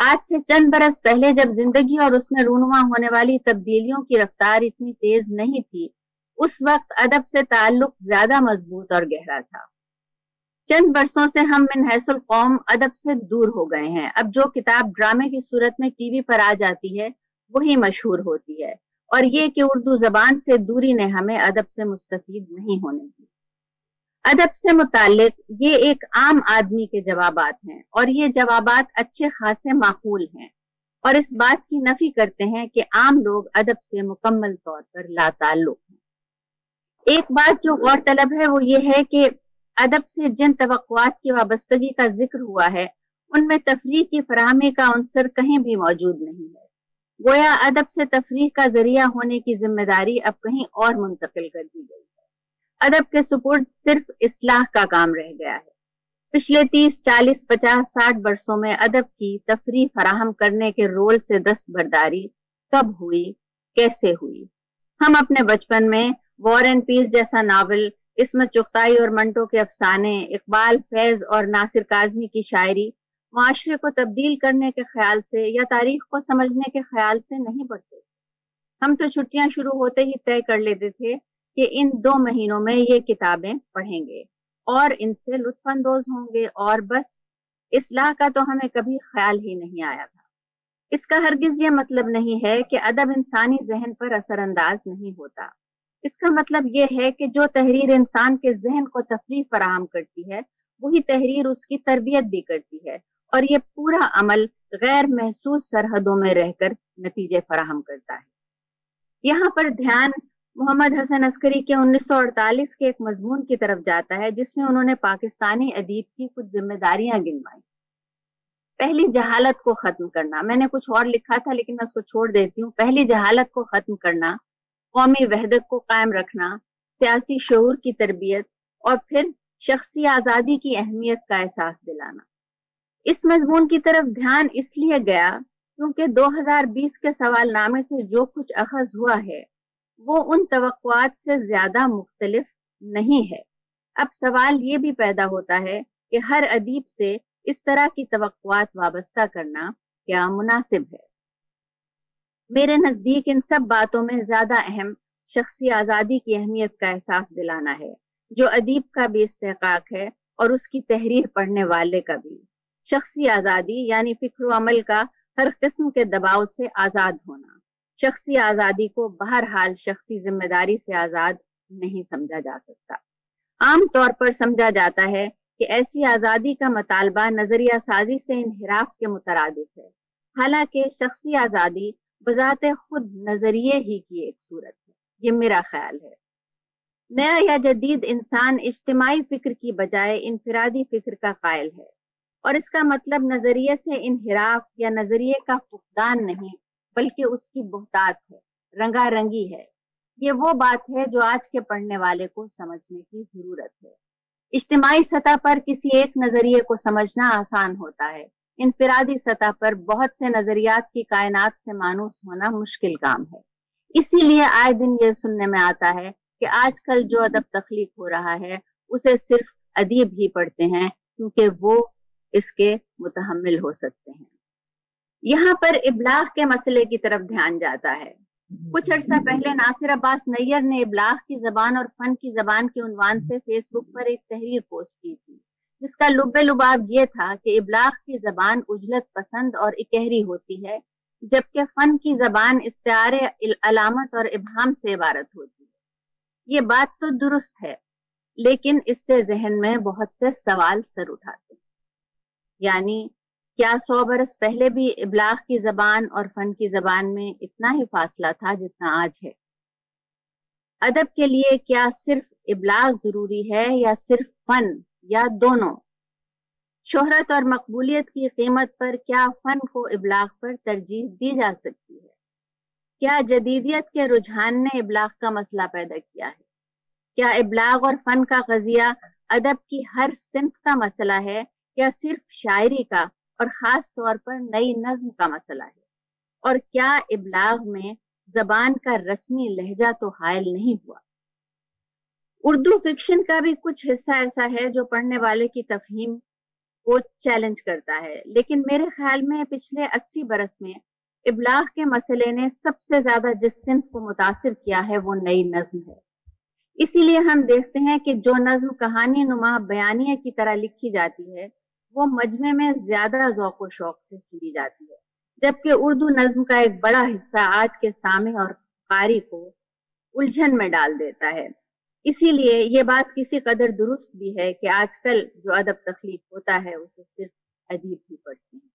آج سے چند برس پہلے جب زندگی اور اس میں رونما ہونے والی تبدیلیوں کی رفتار اتنی تیز نہیں تھی، اس وقت ادب سے تعلق زیادہ مضبوط اور گہرا تھا۔ چند برسوں سے ہم من حیث القوم ادب سے دور ہو گئے ہیں۔ اب جو کتاب ڈرامے کی صورت میں ٹی وی پر آ جاتی ہے وہی مشہور ہوتی ہے، اور یہ کہ اردو زبان سے دوری نے ہمیں ادب سے مستفید نہیں ہونے دی۔ ادب سے متعلق یہ ایک عام آدمی کے جوابات ہیں، اور یہ جوابات اچھے خاصے معقول ہیں، اور اس بات کی نفی کرتے ہیں کہ عام لوگ ادب سے مکمل طور پر لا تعلق ہیں۔ ایک بات جو غور طلب ہے وہ یہ ہے کہ ادب سے جن توقعات کی وابستگی کا ذکر ہوا ہے ان میں تفریح کی فراہمی کا عنصر کہیں بھی موجود نہیں ہے۔ گویا ادب سے تفریح کا ذریعہ ہونے کی ذمہ داری اب کہیں اور منتقل کر دی گئی ہے۔ ادب کے سپرد صرف اصلاح کا کام رہ گیا ہے۔ پچھلے 30، 40، 50، 60 برسوں میں ادب کی تفریح فراہم کرنے کے رول سے دستبرداری کب ہوئی، کیسے ہوئی؟ ہم اپنے بچپن میں وار اینڈ پیس جیسا ناول، عصمت چغتائی اور منٹو کے افسانے، اقبال، فیض اور ناصر کاظمی کی شاعری معاشرے کو تبدیل کرنے کے خیال سے یا تاریخ کو سمجھنے کے خیال سے نہیں پڑھتے۔ ہم تو چھٹیاں شروع ہوتے ہی طے کر لیتے تھے کہ ان 2 مہینوں میں یہ کتابیں پڑھیں گے اور ان سے لطف اندوز ہوں گے، اور بس اصلاح کا تو ہمیں کبھی خیال ہی نہیں آیا تھا۔ اس کا ہرگز یہ مطلب نہیں ہے کہ ادب انسانی ذہن پر اثر انداز نہیں ہوتا۔ اس کا مطلب یہ ہے کہ جو تحریر انسان کے ذہن کو تفریح فراہم کرتی ہے وہی تحریر اس کی تربیت بھی کرتی ہے، اور یہ پورا عمل غیر محسوس سرحدوں میں رہ کر نتیجے فراہم کرتا ہے۔ یہاں پر دھیان محمد حسن عسکری کے 1948 کے ایک مضمون کی طرف جاتا ہے جس میں انہوں نے پاکستانی ادیب کی کچھ ذمہ داریاں گنوائیں۔ پہلی جہالت کو ختم کرنا، میں نے کچھ اور لکھا تھا لیکن میں اس کو چھوڑ دیتی ہوں۔ پہلی جہالت کو ختم کرنا، قومی وحدت کو قائم رکھنا، سیاسی شعور کی تربیت، اور پھر شخصی آزادی کی اہمیت کا احساس دلانا۔ اس مضمون کی طرف دھیان اس لیے گیا کیونکہ 2020 کے سوال نامے سے جو کچھ اخذ ہوا ہے وہ ان توقعات سے زیادہ مختلف نہیں ہے۔ اب سوال یہ بھی پیدا ہوتا ہے کہ ہر ادیب سے اس طرح کی توقعات وابستہ کرنا کیا مناسب ہے؟ میرے نزدیک ان سب باتوں میں زیادہ اہم شخصی آزادی کی اہمیت کا احساس دلانا ہے، جو ادیب کا بھی استحقاق ہے اور اس کی تحریر پڑھنے والے کا بھی۔ شخصی آزادی یعنی فکر و عمل کا ہر قسم کے دباؤ سے آزاد ہونا۔ شخصی آزادی کو بہرحال شخصی ذمہ داری سے آزاد نہیں سمجھا جا سکتا۔ عام طور پر سمجھا جاتا ہے کہ ایسی آزادی کا مطالبہ نظریہ سازی سے انحراف کے مترادف ہے، حالانکہ شخصی آزادی بذات خود نظریے ہی کی ایک صورت ہے۔ یہ میرا خیال ہے۔ نیا یا جدید انسان اجتماعی فکر کی بجائے انفرادی فکر کا قائل ہے، اور اس کا مطلب نظریے سے انحراف یا نظریے کا فقدان نہیں بلکہ اس کی بہتات ہے، رنگا رنگی ہے۔ یہ وہ بات ہے جو آج کے پڑھنے والے کو سمجھنے کی ضرورت ہے۔ اجتماعی سطح پر کسی ایک نظریے کو سمجھنا آسان ہوتا ہے، انفرادی سطح پر بہت سے نظریات کی کائنات سے مانوس ہونا مشکل کام ہے۔ اسی لیے آئے دن یہ سننے میں آتا ہے کہ آج کل جو ادب تخلیق ہو رہا ہے اسے صرف ادیب ہی پڑھتے ہیں کیونکہ وہ اس کے متحمل ہو سکتے ہیں۔ یہاں پر ابلاغ کے مسئلے کی طرف دھیان جاتا ہے۔ کچھ عرصہ پہلے ناصر عباس نیّر نے ابلاغ کی زبان اور فن کی زبان کے عنوان سے فیس بک پر ایک تحریر پوسٹ کی تھی جس کا لب لباب یہ تھا کہ ابلاغ کی زبان عجلت پسند اور اکہری ہوتی ہے، جبکہ فن کی زبان استعارے، علامت اور ابہام سے عبارت ہوتی ہے۔ یہ بات تو درست ہے، لیکن اس سے ذہن میں بہت سے سوال سر اٹھاتے ہیں۔ یعنی کیا 100 برس پہلے بھی ابلاغ کی زبان اور فن کی زبان میں اتنا ہی فاصلہ تھا جتنا آج ہے؟ ادب کے لیے کیا صرف ابلاغ ضروری ہے یا صرف فن، یا دونوں؟ شہرت اور مقبولیت کی قیمت پر کیا فن کو ابلاغ پر ترجیح دی جا سکتی ہے؟ کیا جدیدیت کے رجحان نے ابلاغ کا مسئلہ پیدا کیا ہے؟ کیا ابلاغ اور فن کا قضیہ ادب کی ہر صنف کا مسئلہ ہے یا صرف شاعری کا اور خاص طور پر نئی نظم کا مسئلہ ہے؟ اور کیا ابلاغ میں زبان کا رسمی لہجہ تو حائل نہیں ہوا؟ اردو فکشن کا بھی کچھ حصہ ایسا ہے جو پڑھنے والے کی تفہیم کو چیلنج کرتا ہے، لیکن میرے خیال میں پچھلے 80 برس میں ابلاغ کے مسئلے نے سب سے زیادہ جس صنف کو متاثر کیا ہے وہ نئی نظم ہے۔ اسی لیے ہم دیکھتے ہیں کہ جو نظم کہانی نما بیانیے کی طرح لکھی جاتی ہے وہ مجمع میں زیادہ ذوق و شوق سے سنی جاتی ہے، جبکہ اردو نظم کا ایک بڑا حصہ آج کے سامع اور قاری کو الجھن میں ڈال دیتا ہے۔ اسی لیے یہ بات کسی قدر درست بھی ہے کہ آج کل جو ادب تخلیق ہوتا ہے اسے صرف ادیب ہی پڑھتے ہیں۔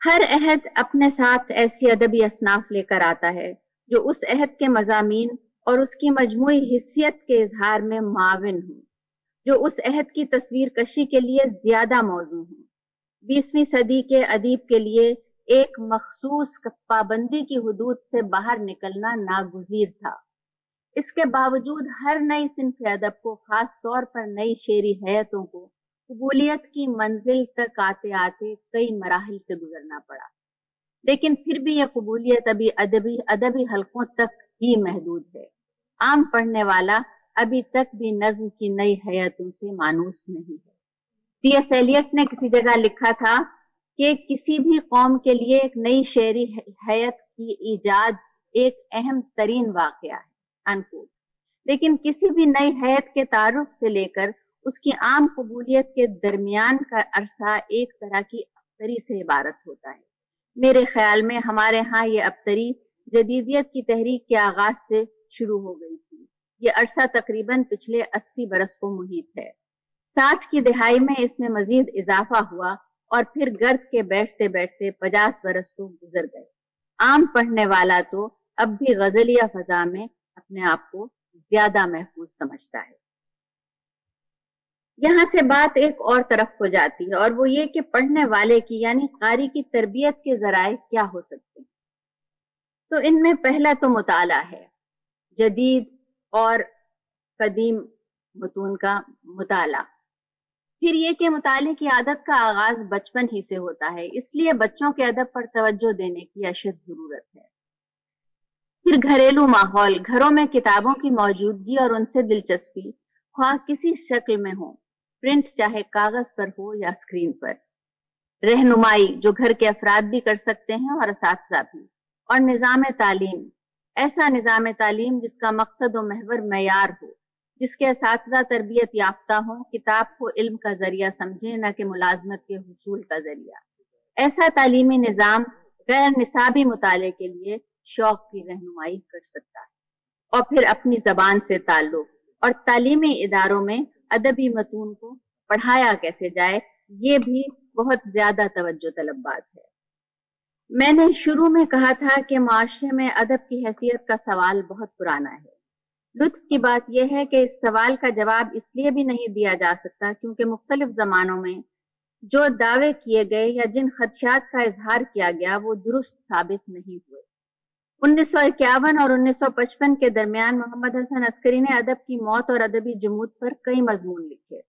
ہر عہد اپنے ساتھ ایسی ادبی اصناف لے کر آتا ہے جو اس عہد کے مضامین اور اس کی مجموعی حیثیت کے اظہار میں معاون ہوں، جو اس عہد کی تصویر کشی کے لیے زیادہ موزوں ہوں۔ 20ویں صدی کے ادیب کے لیے ایک مخصوص پابندی کی حدود سے باہر نکلنا ناگزیر تھا۔ اس کے باوجود ہر نئی صنف ادب کو، خاص طور پر نئی شعری حیتوں کو، قبولیت کی منزل تک آتے آتے کئی مراحل سے گزرنا پڑا، لیکن پھر بھی یہ قبولیت ابھی ادبی حلقوں تک ہی محدود ہے۔ عام پڑھنے والا ابھی تک بھی نظم کی نئی حیتوں سے مانوس نہیں ہے۔ ٹی ایس ایلیٹ نے کسی جگہ لکھا تھا کہ کسی بھی قوم کے لیے ایک نئی شعری حیت کی ایجاد ایک اہم ترین واقعہ ہے انکوٹ، لیکن کسی بھی نئی حیت کے تعارف سے لے کر اس کی عام قبولیت کے درمیان کا عرصہ ایک طرح کی ابتری سے عبارت ہوتا ہے۔ میرے خیال میں ہمارے ہاں یہ ابتری جدیدیت کی تحریک کے آغاز سے شروع ہو گئی تھی۔ یہ عرصہ تقریباً پچھلے 80 برس کو محیط ہے۔ 60 کی دہائی میں اس میں مزید اضافہ ہوا اور پھر گرد کے بیٹھتے بیٹھتے 50 برس تو گزر گئے۔ عام پڑھنے والا تو اب بھی غزلیہ فضا میں اپنے آپ کو زیادہ محفوظ سمجھتا ہے۔ یہاں سے بات ایک اور طرف ہو جاتی ہے، اور وہ یہ کہ پڑھنے والے کی یعنی قاری کی تربیت کے ذرائع کیا ہو سکتے ہیں۔ تو ان میں پہلا تو مطالعہ ہے، جدید اور قدیم متون کا مطالعہ۔ پھر یہ کہ مطالعے کی عادت کا آغاز بچپن ہی سے ہوتا ہے، اس لیے بچوں کے ادب پر توجہ دینے کی اشد ضرورت ہے۔ پھر گھریلو ماحول، گھروں میں کتابوں کی موجودگی اور ان سے دلچسپی، خواہ کسی شکل میں ہو، پرنٹ چاہے کاغذ پر ہو یا اسکرین پر۔ رہنمائی جو گھر کے افراد بھی کر سکتے ہیں اور اساتذہ بھی، اور نظام تعلیم، ایسا نظام تعلیم جس کا مقصد و محور معیار ہو، جس کے اساتذہ تربیت یافتہ ہوں، کتاب کو علم کا ذریعہ سمجھیں نہ کہ ملازمت کے حصول کا ذریعہ۔ ایسا تعلیمی نظام غیر نصابی مطالعے کے لیے شوق کی رہنمائی کر سکتا ہے۔ اور پھر اپنی زبان سے تعلق اور تعلیمی اداروں میں ادبی متون کو پڑھایا کیسے جائے، یہ بھی بہت زیادہ توجہ طلب بات ہے۔ میں نے شروع میں کہا تھا کہ معاشرے میں ادب کی حیثیت کا سوال بہت پرانا ہے۔ لطف کی بات یہ ہے کہ اس سوال کا جواب اس لیے بھی نہیں دیا جا سکتا کیونکہ مختلف زمانوں میں جو دعوے کیے گئے یا جن خدشات کا اظہار کیا گیا وہ درست ثابت نہیں ہوئے۔ 1951 اور 1955 کے درمیان محمد حسن عسکری نے ادب کی موت اور ادبی جمود پر کئی مضمون لکھے۔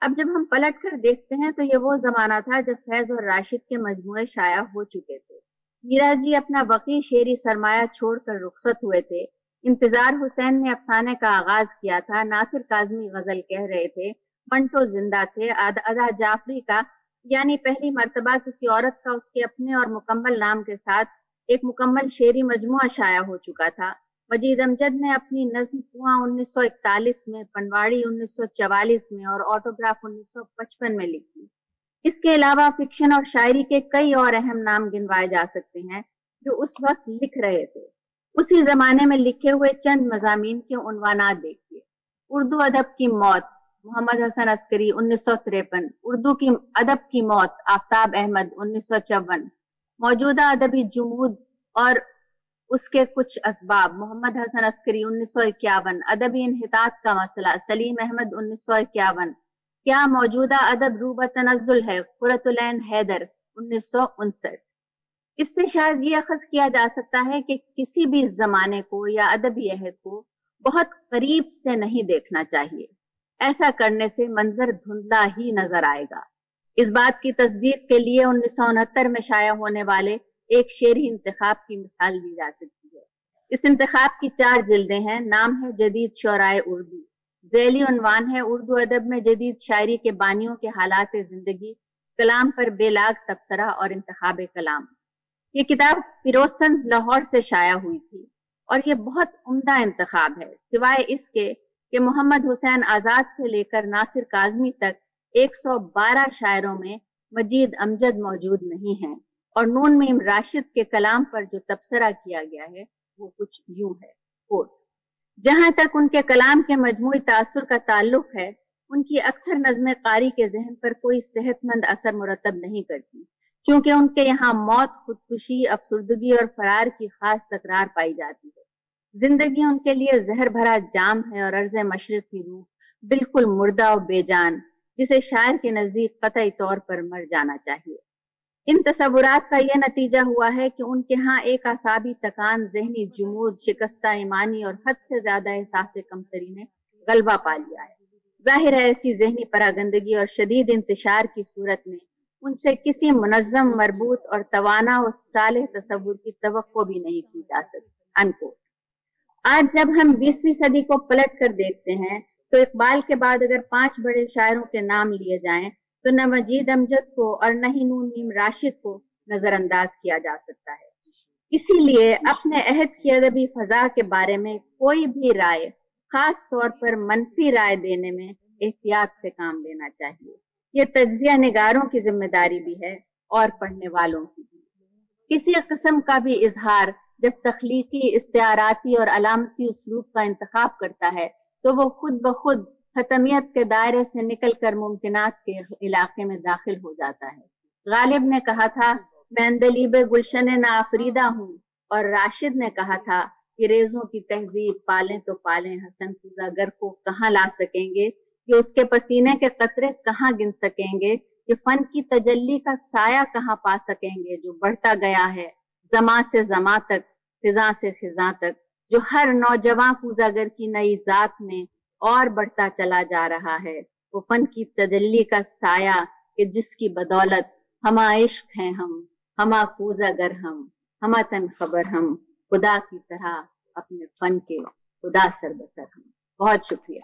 اب جب ہم پلٹ کر دیکھتے ہیں تو یہ وہ زمانہ تھا جب فیض اور راشد کے مجموعے شائع ہو چکے تھے، میرا جی اپنا وقی شعری سرمایہ چھوڑ کر رخصت ہوئے تھے، انتظار حسین نے افسانے کا آغاز کیا تھا، ناصر کاظمی غزل کہہ رہے تھے، منٹو زندہ تھے، ادا جعفری کا یعنی پہلی مرتبہ کسی عورت کا اس کے اپنے اور مکمل نام کے ساتھ ایک مکمل شعری مجموعہ شائع ہو چکا تھا، مجید امجد نے اپنی نظم کنواں 1941 میں، پنواڑی 1944 میں اور آٹوگراف 1955 میں لکھی۔ اس کے علاوہ فکشن اور شاعری کے کئی اور اہم نام گنوائے جا سکتے ہیں جو اس وقت لکھ رہے تھے۔ اسی زمانے میں لکھے ہوئے چند مضامین کے عنوانات دیکھیے: اردو ادب کی موت، محمد حسن عسکری 1953، اردو کی ادب کی موت، آفتاب احمد 1954، موجودہ ادبی جمود اور اس کے کچھ اسباب، محمد حسن عسکری 1951، ادبی انحطاط کا مسئلہ، سلیم احمد 1951، کیا موجودہ ادب روبہ تنزل ہے، قرۃ العین حیدر 1959۔ اس سے شاید یہ اخذ کیا جا سکتا ہے کہ کسی بھی زمانے کو یا ادبی عہد کو بہت قریب سے نہیں دیکھنا چاہیے، ایسا کرنے سے منظر دھندلا ہی نظر آئے گا۔ اس بات کی تصدیق کے لیے 1969 میں شائع ہونے والے ایک شعری انتخاب کی مثال دی جا سکتی ہے۔ اس انتخاب کی 4 جلدیں ہیں، نام ہے جدید شعرائے اردو، ذیلی عنوان ہے اردو ادب میں جدید شاعری کے بانیوں کے حالات زندگی، کلام پر بے لاگ تبصرہ اور انتخاب کلام۔ یہ کتاب فیروز سنز لاہور سے شائع ہوئی تھی اور یہ بہت عمدہ انتخاب ہے، سوائے اس کے کہ محمد حسین آزاد سے لے کر ناصر کاظمی تک 112 شاعروں میں مجید امجد موجود نہیں ہیں، اور نون میم راشد کے کلام پر جو تبصرہ کیا گیا ہے وہ کچھ یوں ہے، کوٹ: جہاں تک ان کے کلام کے مجموعی تاثر کا تعلق ہے، ان کی اکثر نظمیں قاری کے ذہن پر کوئی صحت مند اثر مرتب نہیں کرتی، چونکہ ان کے یہاں موت، خودکشی، افسردگی اور فرار کی خاص تکرار پائی جاتی ہے۔ زندگی ان کے لیے زہر بھرا جام ہے اور عرض مشرق کی روح بالکل مردہ و بے جان، جسے شاعر کے نزدیک قطعی طور پر مر جانا چاہیے۔ ان تصورات کا یہ نتیجہ ہوا ہے کہ ان کے ہاں ایک اعصابی تکان، ذہنی جمود، شکستہ ایمانی اور حد سے زیادہ احساس کمتری نے غلبہ پا لیا ہے۔ ظاہر ہے ایسی ذہنی پراگندگی اور شدید انتشار کی صورت میں ان سے کسی منظم، مربوط اور توانا و صالح تصور کی توقع بھی نہیں کی جا سکتی۔ انکوٹ۔ آج جب ہم 20ویں صدی کو پلٹ کر دیکھتے ہیں تو اقبال کے بعد اگر 5 بڑے شاعروں کے نام لیے جائیں تو نہ مجید امجد کو اور نہ ہی نون میم راشد کو نظر انداز کیا جا سکتا ہے۔ اسی لیے اپنے عہد کی ادبی فضا کے بارے میں کوئی بھی رائے، خاص طور پر منفی رائے دینے میں احتیاط سے کام لینا چاہیے۔ یہ تجزیہ نگاروں کی ذمہ داری بھی ہے اور پڑھنے والوں کی بھی۔ کسی قسم کا بھی اظہار جب تخلیقی، استعاراتی اور علامتی اسلوب کا انتخاب کرتا ہے تو وہ خود بخود حتمیت کے دائرے سے نکل کر ممکنات کے علاقے میں داخل ہو جاتا ہے۔ غالب نے کہا تھا میں اندلیب گلشن ناآفریدہ ہوں، اور راشد نے کہا تھا کہ ریزوں کی تہذیب پالیں تو پالیں حسن فزا گر کو کہاں لا سکیں گے، کہ اس کے پسینے کے قطرے کہاں گن سکیں گے، کہ فن کی تجلی کا سایہ کہاں پا سکیں گے جو بڑھتا گیا ہے زماں سے زماں تک، خزاں سے خزاں تک، جو ہر نوجواں کوزاگر کی نئی ذات میں اور بڑھتا چلا جا رہا ہے، وہ فن کی تجلی کا سایہ کہ جس کی بدولت ہما عشق ہیں ہما کوزاگر ہما تن خبر خدا کی طرح اپنے فن کے خدا سر بسر بہت شکریہ۔